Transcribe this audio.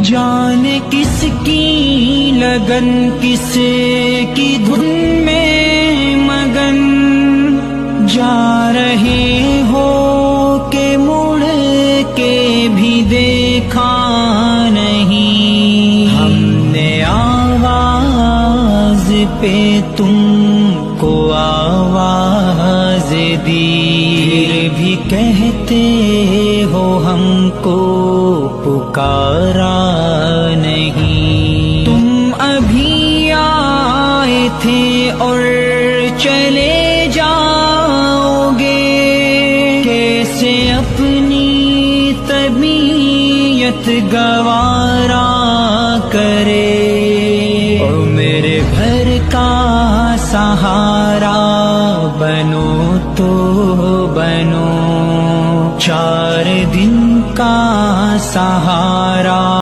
جان کس کی لگن، کس کی دھن میں مگن، جا رہے ہو کہ مڑ کے بھی دیکھا نہیں. ہم نے آواز پہ تم کو آواز دی، پھر بھی کہتے ہو ہم کو پکارا نہیں. تم ابھی آئے تھے اور چلے جاؤ گے، کیسے اپنی طبیعت گوارا کرے. اور میرے گھر کا سہارا بنو تو بنو، 4 دن کا سہارا